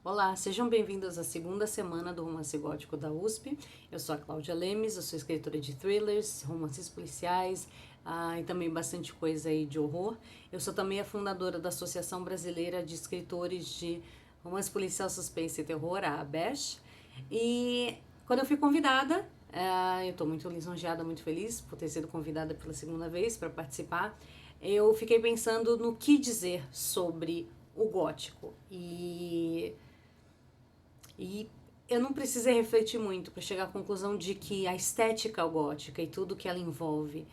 Olá, sejam bem-vindos à segunda semana do Romance Gótico da USP. Eu sou a Cláudia Lemes, eu sou escritora de thrillers, romances policiais e também bastante coisa aí de horror. Eu sou também a fundadora da Associação Brasileira de Escritores de Romance Policial, Suspense e Terror, a ABESH. E quando eu fui convidada, eu estou muito lisonjeada, muito feliz por ter sido convidada pela segunda vez para participar. Eu fiquei pensando no que dizer sobre o gótico e eu não precisei refletir muito para chegar à conclusão de que a estética gótica e tudo que ela envolve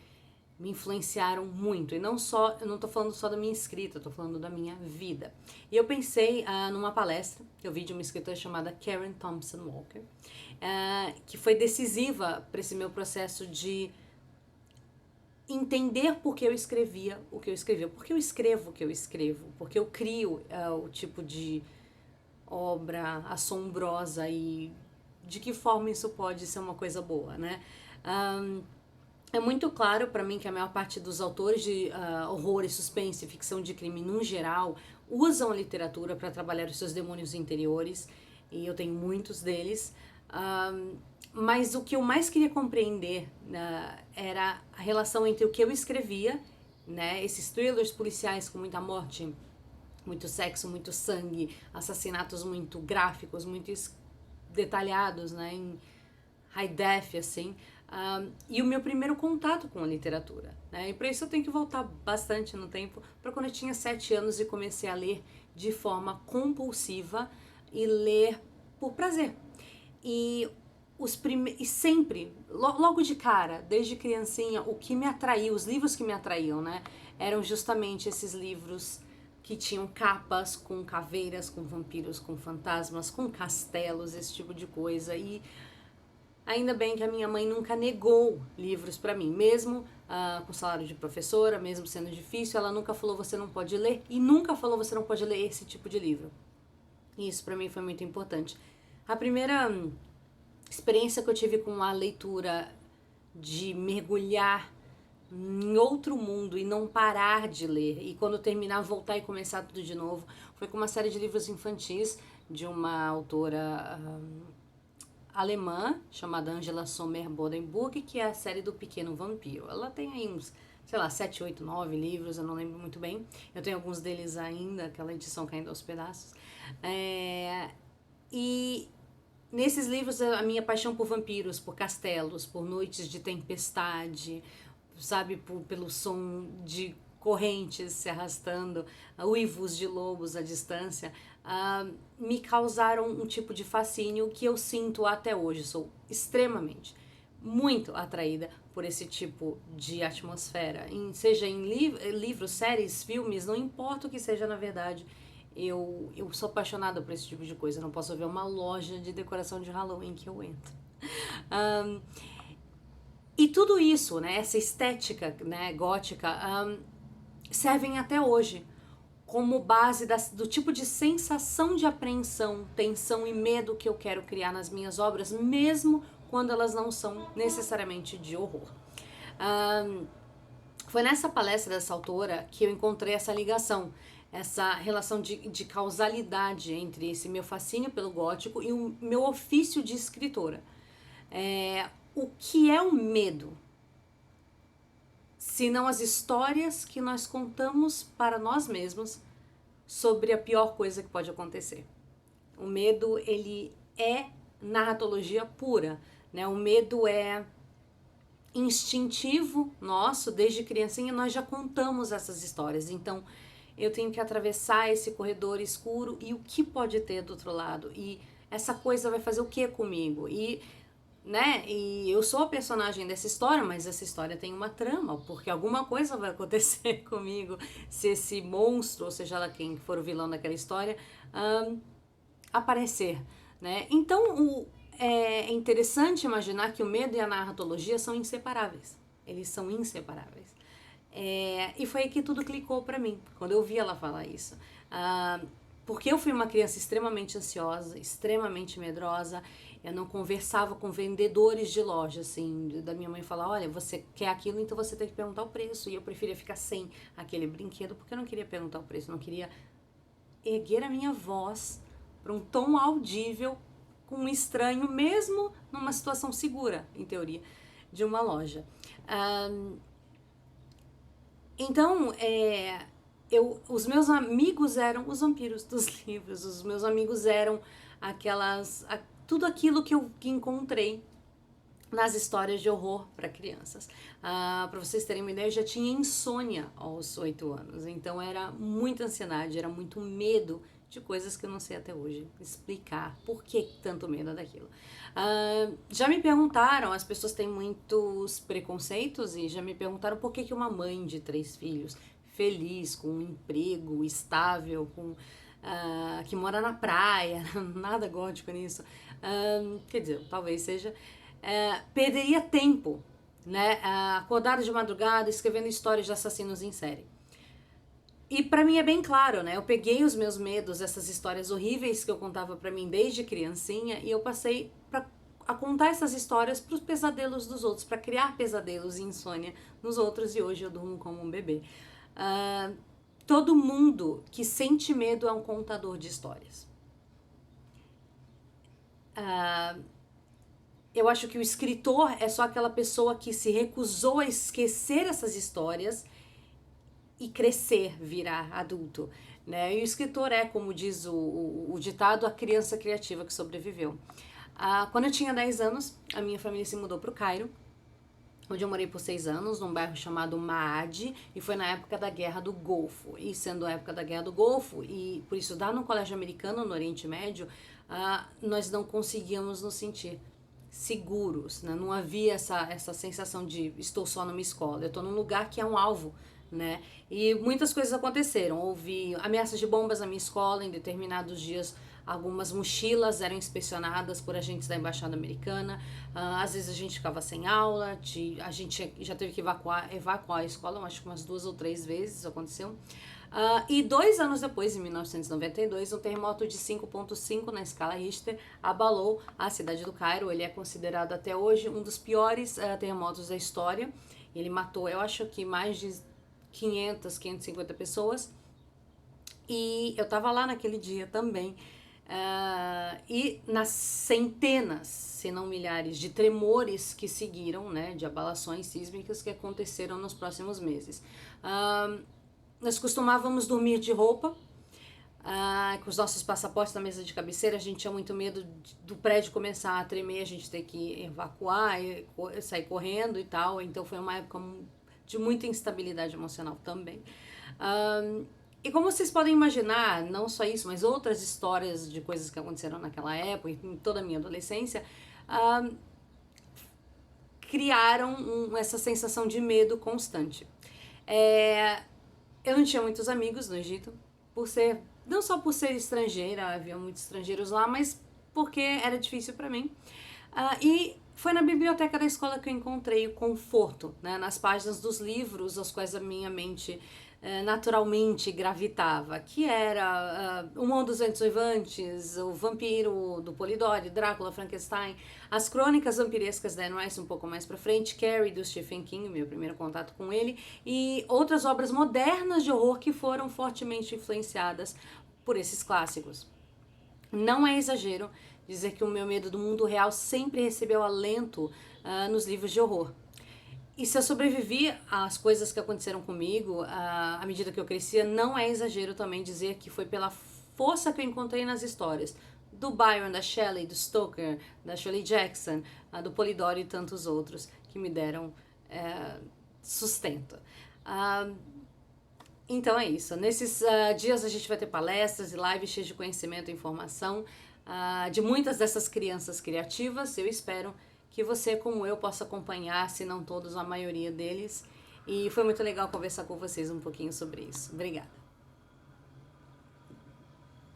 me influenciaram muito. E não só, eu não tô falando só da minha escrita, eu tô falando da minha vida. E eu pensei numa palestra que eu vi de uma escritora chamada Karen Thompson Walker, que foi decisiva para esse meu processo de entender por que eu escrevia o que eu escrevia, por que eu escrevo o que eu escrevo, porque eu crio o tipo de obra assombrosa e de que forma isso pode ser uma coisa boa, né? É muito claro para mim que a maior parte dos autores de horror e suspense, ficção de crime no geral, usam a literatura para trabalhar os seus demônios interiores, e eu tenho muitos deles. Mas o que eu mais queria compreender era a relação entre o que eu escrevia, né, esses thrillers policiais com muita morte, muito sexo, muito sangue, assassinatos muito gráficos, muito detalhados, né, em high def, assim, e o meu primeiro contato com a literatura, né, e para isso eu tenho que voltar bastante no tempo, para quando eu tinha 7 anos e comecei a ler de forma compulsiva e ler por prazer. E e sempre, logo de cara, desde criancinha, o que me atraiu, os livros que me atraíam, né, eram justamente esses livros que tinham capas com caveiras, com vampiros, com fantasmas, com castelos, esse tipo de coisa. E ainda bem que a minha mãe nunca negou livros para mim, mesmo com salário de professora, mesmo sendo difícil, ela nunca falou você não pode ler e nunca falou você não pode ler esse tipo de livro. E isso para mim foi muito importante. A primeira experiência que eu tive com a leitura de mergulhar em outro mundo e não parar de ler, e quando terminar voltar e começar tudo de novo, foi com uma série de livros infantis de uma autora alemã chamada Angela Sommer Bodenburg, que é a série do Pequeno Vampiro. Ela tem aí uns, sei lá, 7, 8, 9 livros, eu não lembro muito bem. Eu tenho alguns deles ainda, aquela edição caindo aos pedaços. E nesses livros, a minha paixão por vampiros, por castelos, por noites de tempestade, sabe, pelo som de correntes se arrastando, uivos de lobos à distância, me causaram um tipo de fascínio que eu sinto até hoje. Sou extremamente, muito atraída por esse tipo de atmosfera, seja em livros, séries, filmes, não importa o que seja na verdade. Eu sou apaixonada por esse tipo de coisa. Eu não posso ver uma loja de decoração de Halloween que eu entro. E tudo isso, né, essa estética, né, gótica, servem até hoje como base do tipo de sensação de apreensão, tensão e medo que eu quero criar nas minhas obras, mesmo quando elas não são necessariamente de horror. Foi nessa palestra dessa autora que eu encontrei essa ligação, essa relação de causalidade entre esse meu fascínio pelo gótico e o meu ofício de escritora. O que é o medo? Senão as histórias que nós contamos para nós mesmos sobre a pior coisa que pode acontecer. O medo, ele é narratologia pura, né? O medo é instintivo nosso, desde criancinha nós já contamos essas histórias, então eu tenho que atravessar esse corredor escuro e o que pode ter do outro lado, e essa coisa vai fazer o que comigo, e né, e eu sou a personagem dessa história, mas essa história tem uma trama, porque alguma coisa vai acontecer comigo se esse monstro, ou seja lá quem for o vilão daquela história, aparecer, né? Então é interessante imaginar que o medo e a narratologia são inseparáveis. Eles são inseparáveis. E foi aí que tudo clicou pra mim, quando eu vi ela falar isso. Porque eu fui uma criança extremamente ansiosa, extremamente medrosa. Eu não conversava com vendedores de loja, assim, da minha mãe falar, olha, você quer aquilo, então você tem que perguntar o preço. E eu preferia ficar sem aquele brinquedo, porque eu não queria perguntar o preço, eu não queria erguer a minha voz para um tom audível com um estranho, mesmo numa situação segura, em teoria, de uma loja. Então, os meus amigos eram os vampiros dos livros, os meus amigos eram tudo aquilo que eu encontrei nas histórias de horror para crianças. Para vocês terem uma ideia, eu já tinha insônia aos 8 anos, então era muita ansiedade, era muito medo de coisas que eu não sei até hoje explicar por que tanto medo daquilo. Já me perguntaram, as pessoas têm muitos preconceitos e já me perguntaram por que uma mãe de 3 filhos, feliz, com um emprego estável, que mora na praia, nada gótico nisso, quer dizer, talvez seja, perderia tempo, né, acordada de madrugada escrevendo histórias de assassinos em série. E pra mim é bem claro, né? Eu peguei os meus medos, essas histórias horríveis que eu contava pra mim desde criancinha, e eu passei a contar essas histórias pros pesadelos dos outros, pra criar pesadelos e insônia nos outros, e hoje eu durmo como um bebê. Todo mundo que sente medo é um contador de histórias. Eu acho que o escritor é só aquela pessoa que se recusou a esquecer essas histórias e crescer, virar adulto, né? E o escritor é, como diz o ditado, a criança criativa que sobreviveu. Quando eu tinha 10 anos, a minha família se mudou para o Cairo, onde eu morei por 6 anos, num bairro chamado Maadi, e foi na época da Guerra do Golfo. E sendo a época da Guerra do Golfo, e por estudar no colégio americano no Oriente Médio, nós não conseguíamos nos sentir seguros, né? Não havia essa sensação de estou só numa escola, eu estou num lugar que é um alvo, né? E muitas coisas aconteceram. Houve ameaças de bombas na minha escola. Em determinados dias, algumas mochilas eram inspecionadas por agentes da embaixada americana. Às vezes a gente ficava sem aula, a gente já teve que evacuar a escola, acho que umas 2 ou 3 vezes isso aconteceu. E 2 anos depois, em 1992, um terremoto de 5,5 na escala Richter abalou a cidade do Cairo. Ele é considerado até hoje um dos piores terremotos da história. Ele matou, eu acho que mais de 550 pessoas, e eu tava lá naquele dia também, e nas centenas, se não milhares, de tremores que seguiram, né, de abalações sísmicas que aconteceram nos próximos meses. Nós costumávamos dormir de roupa, com os nossos passaportes na mesa de cabeceira. A gente tinha muito medo do prédio começar a tremer, a gente ter que evacuar e sair correndo e tal, então foi uma época de muita instabilidade emocional também. E como vocês podem imaginar, não só isso, mas outras histórias de coisas que aconteceram naquela época, em toda a minha adolescência, criaram essa sensação de medo constante. Eu não tinha muitos amigos no Egito, não só por ser estrangeira, havia muitos estrangeiros lá, mas porque era difícil para mim. E foi na biblioteca da escola que eu encontrei o conforto, né, nas páginas dos livros aos quais a minha mente naturalmente gravitava, que era O Mundo dos Ventos Uivantes, O Vampiro do Polidori, Drácula, Frankenstein, as Crônicas Vampirescas da Anne Rice um pouco mais pra frente, Carrie do Stephen King, meu primeiro contato com ele, e outras obras modernas de horror que foram fortemente influenciadas por esses clássicos. Não é exagero dizer que o meu medo do mundo real sempre recebeu alento nos livros de horror. E se eu sobrevivi às coisas que aconteceram comigo à medida que eu crescia, não é exagero também dizer que foi pela força que eu encontrei nas histórias do Byron, da Shelley, do Stoker, da Shirley Jackson, do Polidori e tantos outros que me deram sustento. Então é isso. Nesses dias a gente vai ter palestras e lives cheias de conhecimento e informação de muitas dessas crianças criativas. Eu espero que você, como eu, possa acompanhar, se não todos, a maioria deles. E foi muito legal conversar com vocês um pouquinho sobre isso. Obrigada.